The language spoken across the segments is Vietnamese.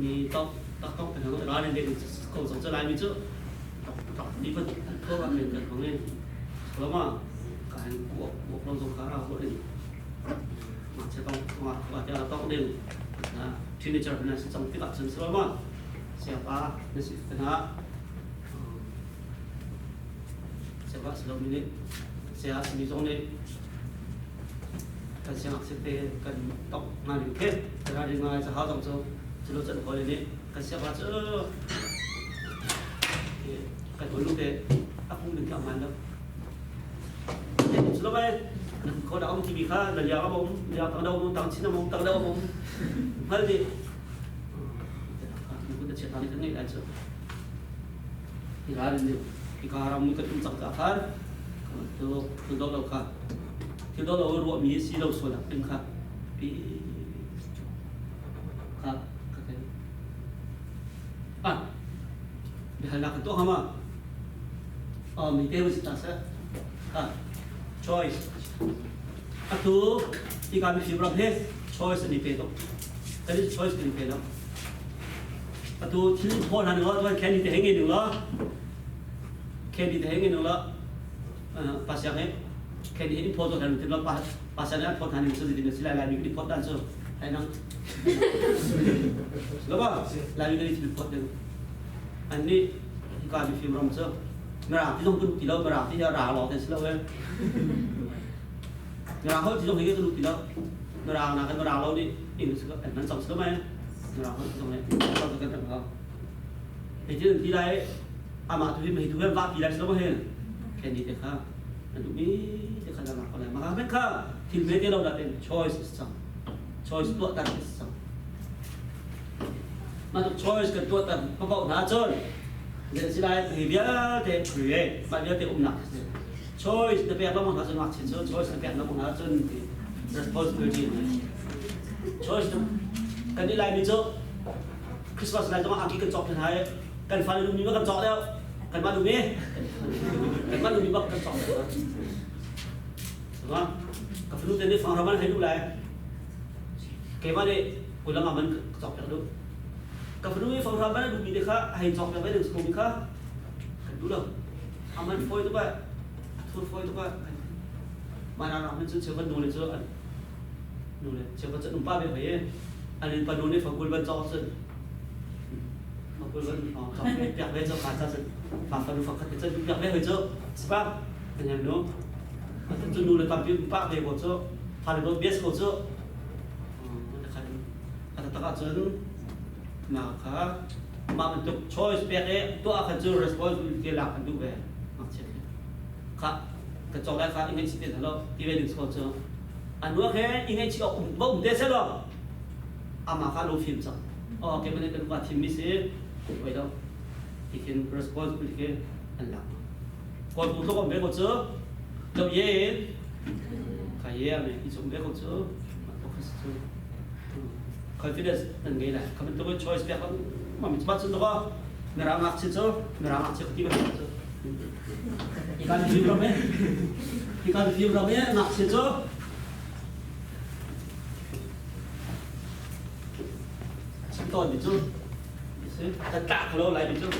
มีต้องเป็นของร้านเด็กเขาสองจะลายมีเจ้านี่เป็นพวกอะไรกันของนี่แล้วมาการบวกลงสงครามพวกนี้มันจะต้องว่าจะต้องเด่นนะที่นี่จะเป็นสิ่งที่พิกัดสิ่งสำคัญsiapa nasi kena siapa sebelum ini saya sendiri ni kan siapa seperti kan tok ngari ke cara dengan sahau tong so celur celur kau ini kan siapa tu kan dulu ke aku mungkin tak malu sebelum ni kau dah om TV kah dan dia apa om dia tak ada om tak cina om tak ada om hal ni cerita ni kan aja. Iran ni, ikaram ni kan uncak akar, tu dolo kah, tu dolo ruak mi si dolo solat pengkah, pi kah kata. Biarlah tu hama, mi tehu cerita saya, choice. Atu ikaram si berapa choice ni pedo, tadi choice ni pedo. Atuที่พ่อนั่นว่าตัวแค่นี้แต่เฮงเงินหนึ่งละแค่นี้แต่เฮงเงินหนึ่งละภาษาเนี่ยแค่นี้พ่อตัวนั้นถึงละภาษาเนี่ยพ่อทานนี่สุดที่นี่สิลายมีกี่พ่อด้านเจ้าไอ้นั่งแล้วก็ลายมีกี่พ่อเดียวอันนี้การมีฟิล์มรำเจ้าเมื่อที่ต้องตุลุติแล้วเมื่อที่จะราหลอกแต่สิแล้วเว้ยเมื่อเขาที่ต้องเฮงตุลุติแล้วเมื่อราหนักเมื่อราเรานี่อีกสิ่งก็นั้นสองสิ่งไหมเราเขาตรงนี้เราจะกันตรงเขาไอ้ที่ที่ไรอามาทุกที่ไม่ทุกเรื่องว่าที่ไรเราไม่เห็นแค่นี้เด็กข้าอันนี้เด็กข้าจะมาอะไรมาไม่ข้าที่เมื่อที่เราได้เป็น choice system choice ตัวตัด system มาตัว choice กับตัวตัดเขาบอกน่าจนเดี๋ยวที่ไรที่เบี้ยเด็ก create มาเบี้ยเด็กหนัก choice เด็กเบี้ยเราไม่หาจนหนักเช่น choice เด็กเบี้ยเราไม่หาจน responsibility choiceกันนี่ลายมีเจ้าคริสต์มาสลายต้องมาอากิกันจอบทันทีกันฟันดูมีว่ากันจอบแล้วกันมาดูนี่กันมาดูมีว่ากันจอบแล้วถูกไหมกับฟันดูเต็มที่ฟังเรามันให้ดูแลเกี่ยวกับนี่คนละมันจอบแล้วดูกับฟันดูนี่ฟังเรามันดูมีเด็กข้าให้จอบแล้วไม่ดึงสกุลมีข้ากันดูแล้วอามันฟอยตัวไปทุนฟอยตัวไปมาเรามันจะเชื่อกันดูเลยเชื่อกันดูเลยเชื่อกันจะนุ่มป้าไปไหนอันนี้ปนุนี่ฝังกุลบรรจอสิฝังกุลบรรจอฝังไม่อยากได้เจ้าขาดสิฝังปนุฝังขัดจะอยากได้เหรอเจ้าใช่ป่ะเป็นอย่างนู้นมันจะดูเลยตามที่ป้าไปบอกเจ้าพาไปรถเบสบอกเจ้ามันจะขัดขัดตะกัดจนมาค่ะมาเป็นตัว choice เปียกเอตัวขัดเจ้า responsibility หลักกันดูไปมาเช็คค่ะกระจกได้ค่ะยังไงสิเป็นแล้วที่เป็นดึงสกอตเจ้าอันนู้นแค่ยังไงชิเอาบ่มเดชหรออามาข้ารู้ฟิล์มจังอ๋อเก็บไว้ในกระดาษทิมมิเซ่ไว้แล้วที่เขียน responsibility อันหลังก่อนกูต้องเอาเบลเจอเราเย่ใครเย่ไหมที่ส่งเบลเจอมาต้องคิดเจอ confidence นั่นไงแหละเขาเป็นตัว choice เปียกมันมีสมาร์ทสุดแล้วก็เมื่อเรามักเจอเมื่อเรามักเจอที่แบบเจออีกการฟิล์มเราไหมอีกการฟิล์มเราไหมมักเจอตอนนี้จุ๊บจะตักเราอะไรไปจุ๊บ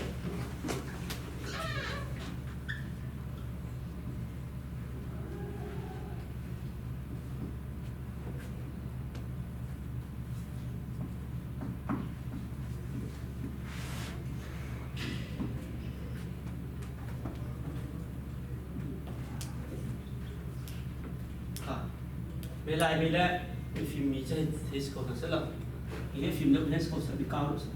เวลามีแล้วมีฟิล์มมีใช่เทสโก้ทั้งสิ้นแล้วini film dah punya skor lebih kau tu.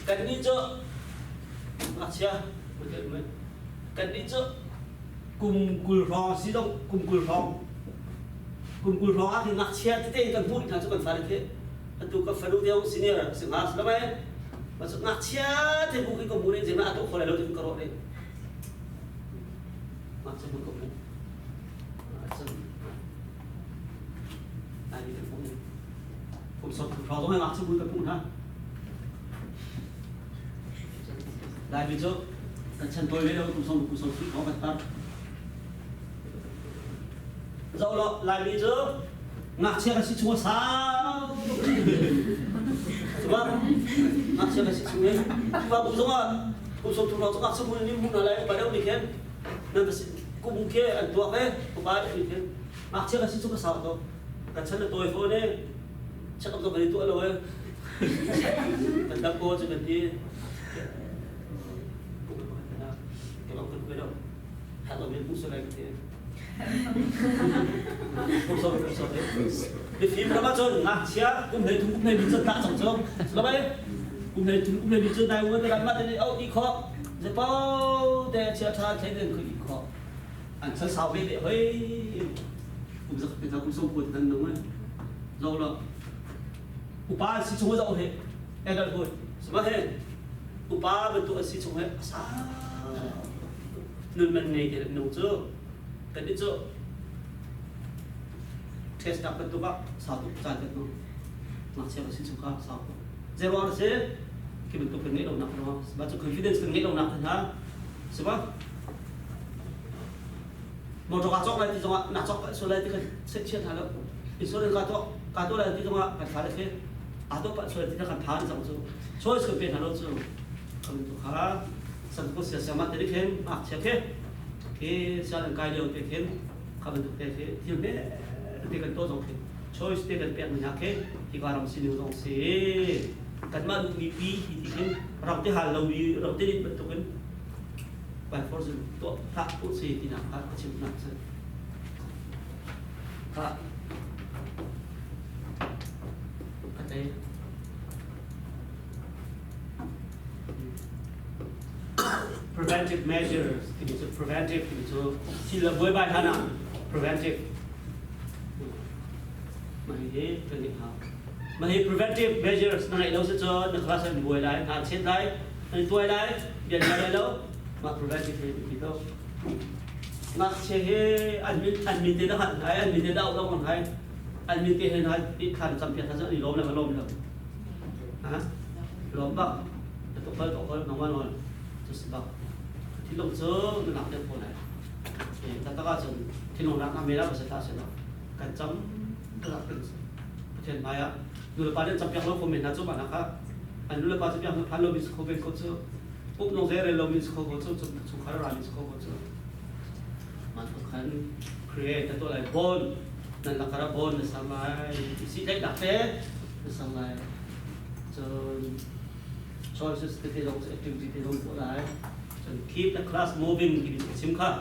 Kan ni je, macam betul tak? Kan ni je, kumkul rong si dong, kumkul rong akhir nak cia tu kan pun kan cukup farid ke. Atau kan farid dia senior, senior selama ni. Masuk nak cia tu bukan kemudian zaman atau kalau lalu tu kerok ni. Macam bukan.ผมสดเราต้องให้รักสมุนกับพุ่งฮะได้ไปเจอแต่ฉันตัวไม่ได้ผมส่งที่เขาไปตัด dẫu lo lại bị chứ ngạc xe là xích chung sao đúng không ngạc xe là xích chung ấy và cũng giống à cũng sống thùng nó ngạc xe cũng như muốn là lại bắt đầu đi khen nên là cũng muốn kia ăn tuộc ấy cũng bắt đầu đi khen ngạc xe là xích chung sao đâu cả chân là tôi thôi đấy chắc không có mấy tuổi rồi cần đắp cô cho mình đi cái lòng cần quên đâu hạt ở bên cũng sẽ lại cái không sao đấy cái phim nó bắt cho ngạc xe cũng thấy bị chân tạ trọng không nó đấy cũng thấy bị chân này muốn làm mắt thì đi khó rồi bao để xe cha thấy được cái khó anh sẽ sao biết để hơi cũng rất người ta cũng sống buồn thân đúng không rồi là upa si chung dạo thế em đã thôi sao hết upa bên tụi si chung hết sao nên mình này thì nấu chưa cái đi chưa test up bên tụi bác sao tụi trái được không mà xem là si chung khác sao zero là sẽ khi mình tụi cái nghĩ đầu nặng đúng không và tụi confidence cái nghĩ đầu nặng hơn ha sao bác một trong các chốc này thì trong nạp chốc số này thì sẽ chia thành đâu số này cả tôi này thì trong cái phá được thế tôi bạn số này thì cái phá được trong số số cái nào số không được khá sản xuất sẽ xem mặt thì khen sẽ thế cái sản lượng cái điều thì khen không được thế thì biết thì cần tôi giống thế choice thì cần biết mình nhắc thế thì vào làm xin dùng gì cần mà được BP thì khen làm cái hàng lâu đi làm cái đi bật tụi bài phổ dựng tụi thạc cũng gì thì nào các chịu nặng hơn các đây preventive measures thì mình preventive thì mình chỉ là với bài hana preventive mà cái gì hả mà cái preventive measures này đâu sẽ cho được class mình buổi lại hạn chế đấy anh tuổi đấy điện lại đâu mà preventive thì đâu ngạc chế admin thế đó hẳn hay admin thế đâu còn hay admin thế hay đi thành trăm tiền thật sự đi lốm là mà lốm được hả lốm bao tụi tôi nó ngoan rồi tôi sẽ bảo thì lúc trước nó làm được phần này thì ta có chừng thì nó làm mấy đó sẽ ta sẽ nó cái chấm tức là cái chuyện này á người ta đến trăm tiền lúc của mình là giúp bạn là khác anh lúc ba trăm tiền hắn lốm không biết có chưa úp nó dễ rồi lốm không có chưa chúng khá là làm không có chưa mà tôi khăn create tôi lại bond nên là cái bond là sao lại sĩ đấy đặc thế là sao lại choices thì giống activity thì giống của lại keep the class moving thì sim khác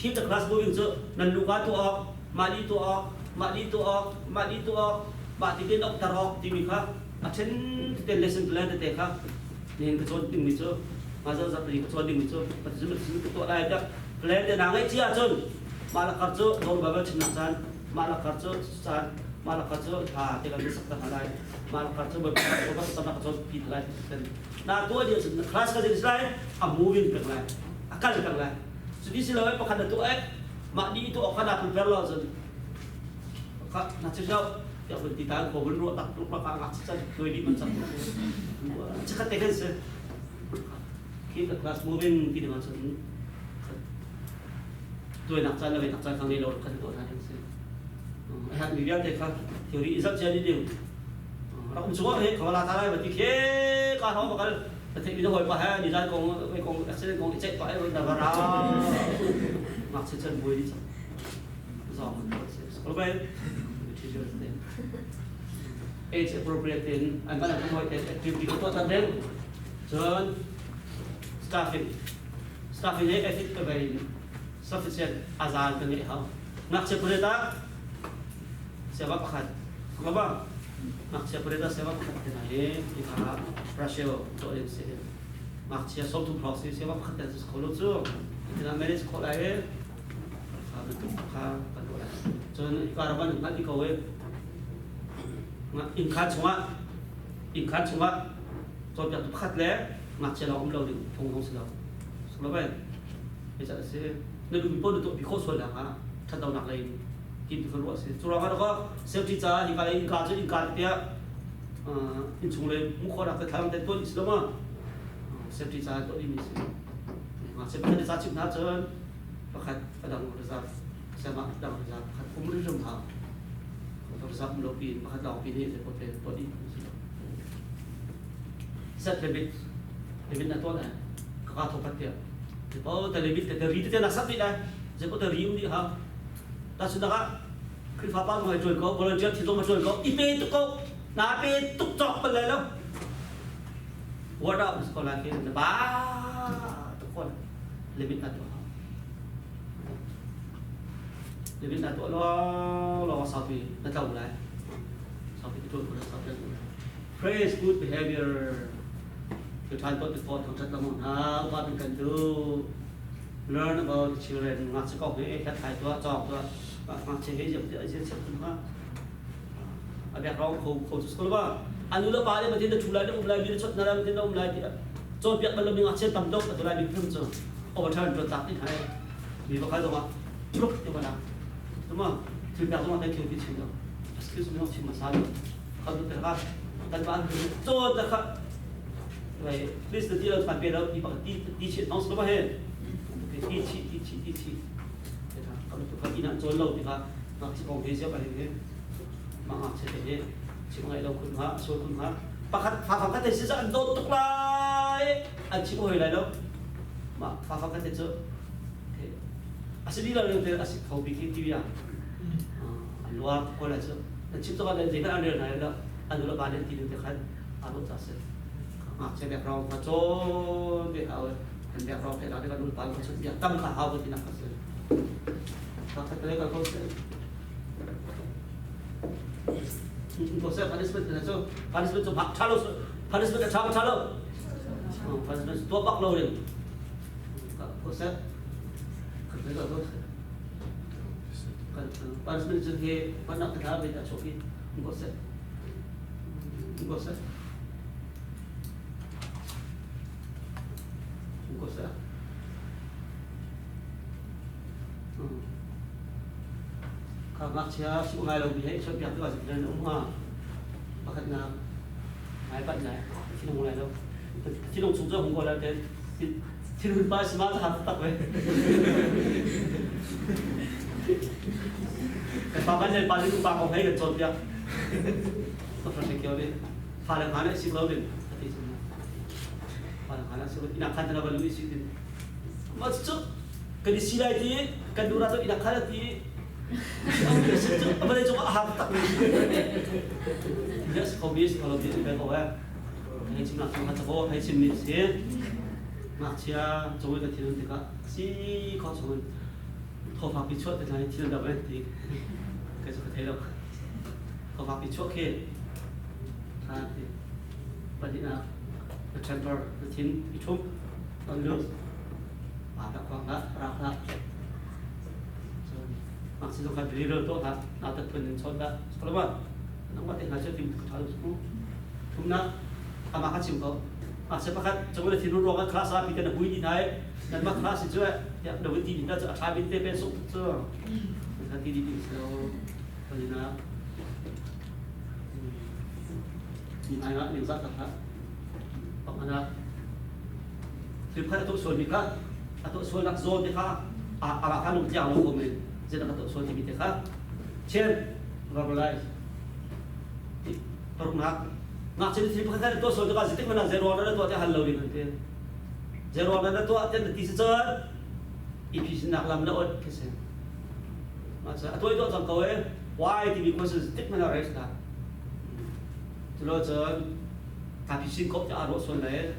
keep the class moving chứ nên lúc đó tụi mà đi tụi bạn thì đến đọc tarok thì mình khác trên cái lesson plan thì khác nên cái chỗ đừng mình chứ mà giờ thì cái chỗ đừng mình chứ và chúng mình tụi lại đó plan để nàng ấy chia chân mà là khởi chỗ rồi bảo chân nặng chân mà là khởi chỗ chân mà là khởi chỗ thì là biết sắc thật lại mà là khởi chỗ bởi vì có sắc thật chỗ bị lại na tôi điều chỉnh class cái gì đấy moving được lại akan được lại so đi sila pa kada to mà đi to kada prepare lo so na chao ya pun kita ko bun ro tak lupa ka ngak sa tôi đi macam chắc cái thế sẽ keep the class moving thì macam tôi nak chân là về nak chân thằng này đâu cần tôi thay sẽ hạt người thì khác theory rất chơi đi điều nó cũng chúa thế có là thay và thì thế cả họ mà cái thì nó hồi qua ha đi ra con sẽ con chạy toại rồi là vào mặc chân vui đi rồi có vậy age appropriate in anh bắt đầu nói cái activity của tôi thân đến rồi staffing ấy ethic cái về sufficient azan cái này không nak seperti siapa pakat apa nak seperti siapa pakat ini kita ratio untuk ini sih nak siapa satu proses siapa pakat itu sekolah tu kita manage sekolah ini kalau tu pakat kalau jadi karavan nanti kau income cuma tôi biết pakat le nak siapa umlau di phong sila sebab bisa sih nếu mình bớt được bị khó xuôi là hả thật đầu nặng này kim thì phân loại sẽ cho ra đó safety cha thì cái in cá thì in chung lên muốn khó là cái thằng tên tôi đi mà safety cha tôi đi mình mà safety cha chịu nát chân và khách phải đằng ra sama daw sa kumuri rum ha to sa lo pi pa daw pi ni se pote podi set lebit na to na ka to patia te po te lebit te ri te na sat ni da je po te ri ni ha ta su da kaคือฟ้าป้ามาช่วยก็บริจาคที่ต้องมาช่วยก็อีเปตุก็นาเปตุกจอกไปเลยแล้ววัดเราสกอลาเกนบ้าทุกคนเลมิตนาตัวเลมิตนาตัวเราสอบปีนั่นเท่าไหร่สอบปีที่ตัวคนสอบเป็น praise good behavior คือทานตัวติดฟอดของจัตตามุนฮะว่าเป็นการดู learn about children งัดสกอลให้แค่ถ่ายตัวจอกตัวมาเชื่อให้จะเชื่อคุณว่าอาแบบเราเขาจะสกอลว่าอันนู้นเราไปเลยมันที่จะชุลายได้อุ้มลายมีชุดนั่นมันที่เราอุ้มลายที่จนเปียกมันเรามีงัดเชื่อตั้มดอกตัวลายมีเพิ่มเจอโอเวอร์ทันตัวตัดที่ไหนมีบางครั้งตัวมาชุบที่มันนะตัวมาถึงแบบตัวมาได้เกี่ยวกับชิ้นเดียวคือสมมติชิ้นมาสามเขาดูแต่ละแต่บ้านจนแต่ละไปลิสต์ที่เราผ่านไปแล้วที่ปกติที่ชิ้นน้องสมมติว่าเห็นที่ชิ้นkalau tu kaki nak colok dia nak sikong dia siapa ni mak saya dia sikong ai lau kun ha so kun ha pakat fa kat dia sa dot tuk lai an chi oi lai lo mak fa kat dia so asli la le asli kau bikin TV ya luar ko la so dan chip to ka le jeka under na la an lo ba den ti de khan alo ta se mak saya background ma cho de ha kan background pe la de kan ul pa ko so dia tam ka ha ko ti na ka se Kata mereka konsep, konsep punishment tu, punishment tu calo, punishment tu calo, punishment tu bak lo ni, konsep, kata mereka konsep, punishment tu ke mana kita beda sopi, konsep, konsep, konsep. Kalau nak siapa si orang lain biar siapa yang tu asyik dan rumah, pakat nak, mai pat nak, si orang lain tu, si orang suju orang lain tu, si orang pas semua tak tak weh. Papan yang paling tu pakau hai kecut dia, tu proses kau ni, falang mana si kau ni, hati semua, falang mana si kau, ina kan tanah balu isi ni, macam kadi silai ti, kadura tu ina kan ti. Apa dia cuma aham tak ni? Yes, hobbies kalau dia tidak kau hai cuma nak cakap hai cuma ni, nak cia cuma kita tidur dekat si kau cuma kau pakai cuat dengan tidur dah berhenti, kau cakap telok, kau pakai cuat ke, hati, pada nak transfer rutin itu, lalu ada kau nak rakyat. Maksud kan diri tu tak nak terpenuh contoh. Kalau apa, nampak tengah jadi tim kecil semua. Kemudian apa kasih kau? Sepakat cuma tidur ruangan kelas api dan hui di naik dan mak kelas itu ya dapat di kita tu asabi tu besok tu. Nanti di so pada ni ayat ni zat tak. Mana sepakat tu soal nikah atau soal nak zon nikah apa kan ujian lo komen. Jadi nak tahu soal ini tekak, chen, verbalize, perlu nak jadi tipe kita itu soal itu jadi mana zero ada tu ada hal lain nanti, zero ada tu ada nanti sesuatu, ipis nak lam nak kesen, macam itu macam kau why tipe kau jadi mana rest dah, terus tapi sin kau jadi arus soal lain,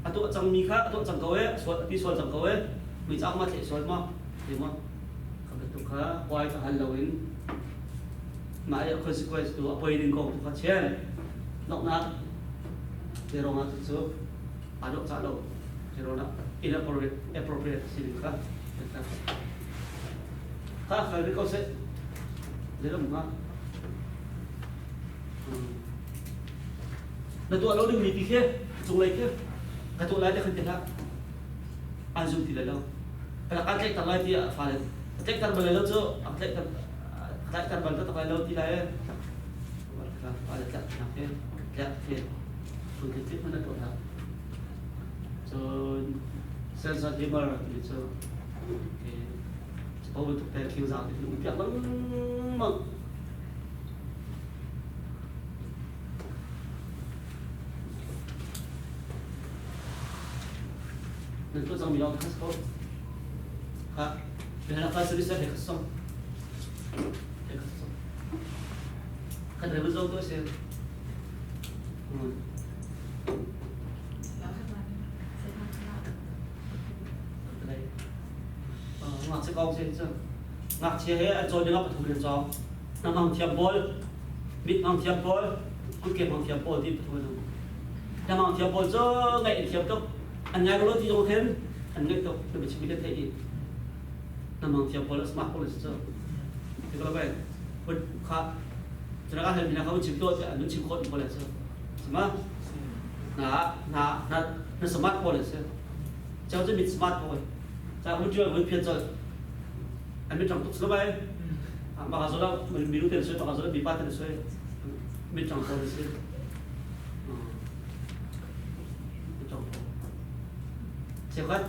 atau macam mika atau macam kau soal tapi soal macam kau, macam macam soal mah, lima. Ka why ka halawin ma ya consequence tu apa ini kau tu kacen nak nak zero nak tu adok calo zero nak inappropriate sini ka kalau kau se zero mana na tu alo ding miti ke sungai ke katu lada kan tidak azum tidak lo kalau kacek tak lagi dia falet Tek tar balalo tu, tek tar balalo tak balalo ti lah. Ada tak nak ke, Begitu mana tu lah. So sense of humor itu, เขาถูกแต่คิวสาวที่ลุงเปียกมันมั่งนั่นก็ต้องมีเราทั้งสองครับเป็นนักการสื่อสารเอกสารkan ada betul tu saya. Ngạc sẽ câu trên chứ. Ngạc chia hết anh rồi đi ngọc thủ liền cho. Nam hàng thiệp bol, mít hàng thiệp bol, cứ kẹp hàng thiệp bol thì thôi rồi. Nam hàng thiệp bol cho ngày thiệp tốc, anh ngay có lối thì trong thêm, anh ngay tốc để bị chịu biết thế gì. Nam hàng thiệp bol smart bol chứ. Thì có vậy, bol khác. Cho nên các mình không chịu tốt thì anh chịu khó thì có lẽ sao, mà nó smart có lẽ sao, cháu chỉ biết smart thôi, cháu muốn chơi với phiền rồi, anh biết trong tục số mấy, mà cái số đó mình biết tiền số, mà cái số đó bị bắt tiền số, biết trong có lẽ sao, biết trong, chỉ có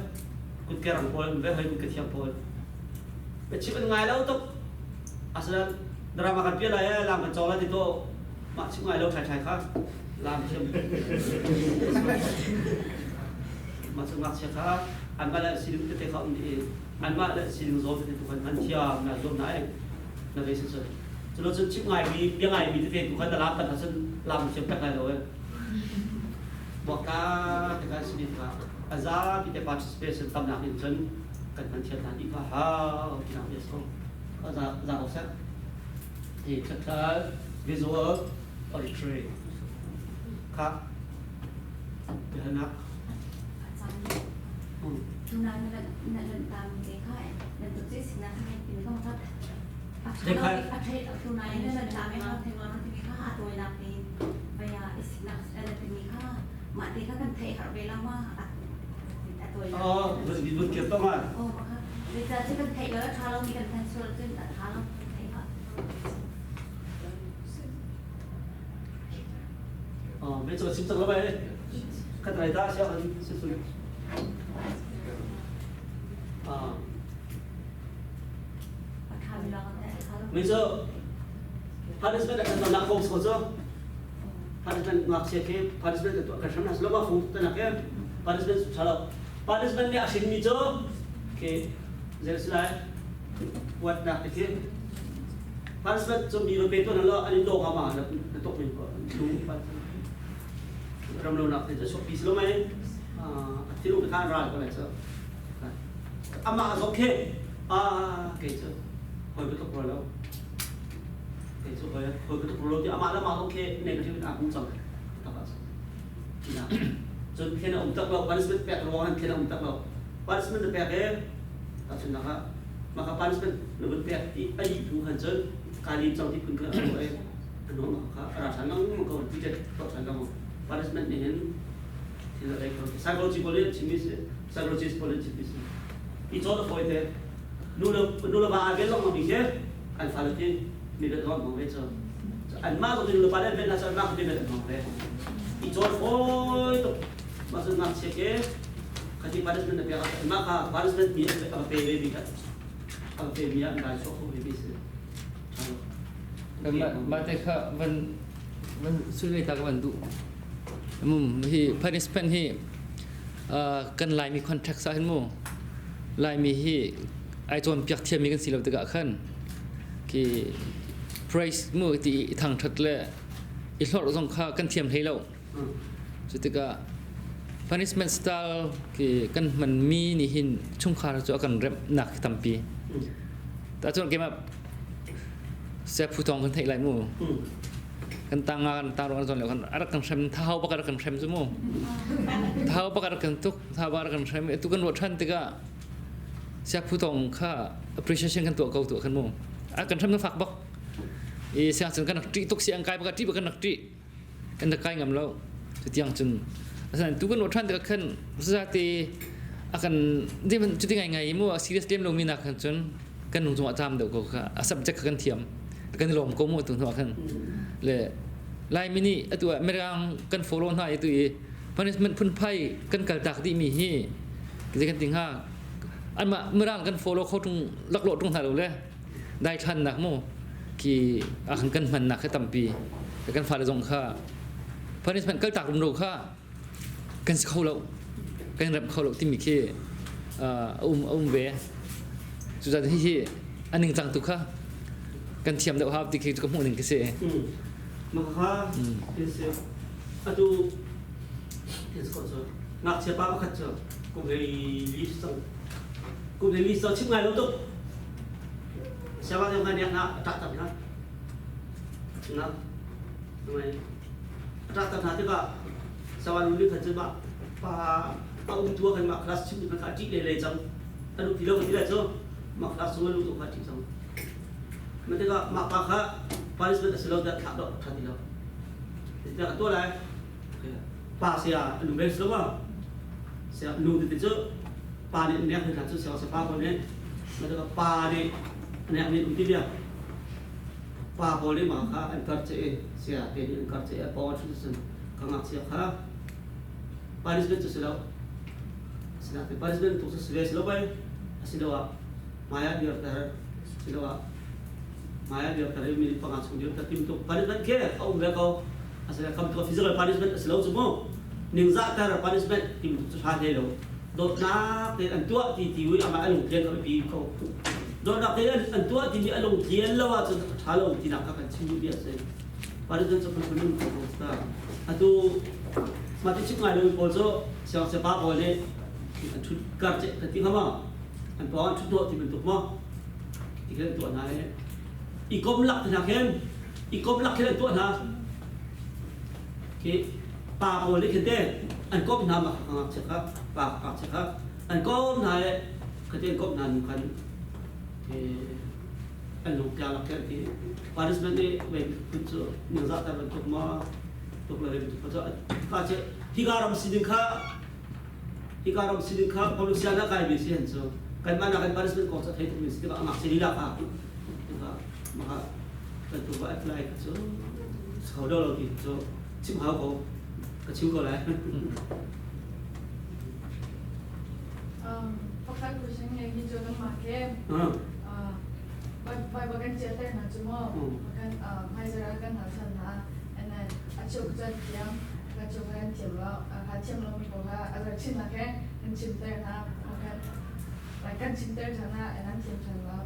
cút cái răng bol, về hơi cút cái thiệp bol, bây chỉ bên ngoài đâu tục, asal drama kan pia lah ya, làm kan cola itu mak cik ngai lo cai kah, làm macam macam mak cik kah, an malah siling kita kau ni, an malah siling zon itu kan an tiap nak zon naik, nak besi so. Kalau cik ngai bi ngai bi itu kan dalam kan hasil làm macam tak lah lo. Maka kita sini kah, azab kita participation tam nak ni jen kan tiap nanti kah, kita biasa, azab azab apa? Thì chắc chắn visual auditory khác cái hình áp chúng ta lần tam cái khai lần thực sự sinh ra hai cái không thật ở đây ở chỗ này lần tam cái không thành nó thì cái tôi làm thì bây giờ sinh ra lần thì cái mà thì các cần thể họ về làm mà tôi rồi bị vượt kịp không ạ bây giờ chỉ cần thể đó thà lâu mình cần thành số trên là thà lâu thể họ bây giờ xin chào các bạn, các thầy ta sẽ ăn xin xin. Bây giờ punishment akan nak fokus saja. Punishment nak siapa? Punishment itu akan sama selama fokus tu nak kan? Punishment salah. Punishment ni asyik ni je. Okay, jadi selai buat nak fikir. Punishment tu di luar itu nala ada dua kamar, ada tok ni pun. Ram lo nak kita shop piece lo mai, tiru kita kan rai kalau itu. Amma okey, okay tu, hoi betul perlu. Okay tu hoi betul perlu. Dia amma lah okey, negatif aku cakap, tak apa. Tidak. Jadi kena untuk lo, punishment pek ruangan kena untuk lo. Punishment pek tak senang. Maka punishment lebih pek ayi Tuhan jen kali jauh di pun ke awal. Anu maka rasa nang kau tidak tak senang. Punishment ni kan tidak baik. Psikologi boleh cimis, psikologis boleh cimis. Itu ada poin dia. Nula bahagian orang mikir, al falati ni dah orang macam. Al mahu tu nula pada benda sana nak benda macam. Itu ada poin tu. Maksud nak cekeh, kasi punishment dia kata, maka punishment ni apa PB kan? Apa PB yang dah sok PB sih. Mereka sulit tak bantu. Hi punishment hi kan lai mi contract sah mu lai mi hi ai chon piak thiam mi kan silau tega khan ki price mu ti thang that le I hlor zong kha kan thiam hleilo chu tega punishment style ki kan man mi ni hin chung kha chu kan rep nak tampi ta chon ke ma se phutong kan thai lai mu kan tangan taruhan zon lekan ada kan sem tahu pakar kan sem semua tahu pakar kan tuk tahu pakar kan sem itu kan wajan tiga siap putong ka appreciation kan tua kau tua kan mu akan sem tu fak bak siang sen kan nak tri tuk siang kai pakar tri pakar nak tri kan nak kai ngam lau setiang cun asan itu kan wajan tiga kan sesati akan dia cuti ngai mu serius dia belum minat kan cun kan nung cuma tam deu kau ka subject kan tiam kan lom kau mu tu kan le lai mini atu merang kan follow na itu punishment pun pai kan kal tak di mi hi kita kan tingha อันมาเมื่อร่างกัน follow เขาตรงลักโลตรงทางเราเลยได้ทันนักโมกี่อาขังกันมันหนักแค่ตั้มปีแต่กันฟาดจงค่าเพราะนี่มันก็ตักลมดูค่ากันเขาเรากันรับเขาเราที่มีแค่เวสุดท้ายที่อันหนึ่งจังตุกค่ากันเทียมเดาภาพที่คือกับหมู่หนึ่งก็เสีย maka is atu is ko so nak siapa ba khat so ko le li so chip ngai lo to siapa yang kan nak tak tak na mai tak tak na ka sawan lu khat ba pa tua kan ma kelas chip ka ti le jam anu tilo so ma kelas so lu to ka ti jam nanti ka ma pa kha paris bet selo dat thak dot thati lo ti ka to lai pa sia lu be selo ba sia lu ti chu pa ni ne ka chu sia pa ko ne nanti ka pa ni ne ni ti dia pa ko le ma kha an kar che sia te ni kar che pa wa chu sen ka ngak sia kha paris bet selo sia te paris bet to selo ba selo wa maya dia tar selo wa Maya dia tadi milik pengasung dia tapi untuk punishment ke kau mereka asal kamu tu physical punishment selalu semua ningza tar punishment tim tu sahaja lo dot nak te antua ti tiwi ama alung kian kau pi kau dot nak te antua ti bi alung kian lo wa tu halo ti nak kan cium dia se punishment tu pun kau sta atu mati cik ngai lo polso siapa boleh tu kerja ketika mana antua tu dot ti bentuk mah tiga tu anai ikom lak thina khen ikom lak khen tu na ki pa ko le khen te an kom na ma ka chaka pa ka chaka an kom na le ka te kom na nu kan an lu kya lak khen ti punishment ni we ku chu ni za ta ban tu ma tu la le tu ka che higaram sidin kha polisia na kai bi sian so kan ma na kan punishment ko sa thai tu mi sidin ka amak sila ka maka tentu buat apply so sekolah lagi so cip hao ko kecil ko lah พอคัดดูฉันไงกินจนน้ำหมักเข้มไปบอกกันเจ็ดแต่หนักจุ่มบอกกันไม่จะรักกันหาชนะอันนั้นอาชีพจะเทียมอาชีพกันเทียมแล้วอาชีพเรามีบอกว่าอาจจะชิมนะแค่กันชิมแต่นะบอกกันไปกันชิมแต่ชนะอันนั้นชิมชนะ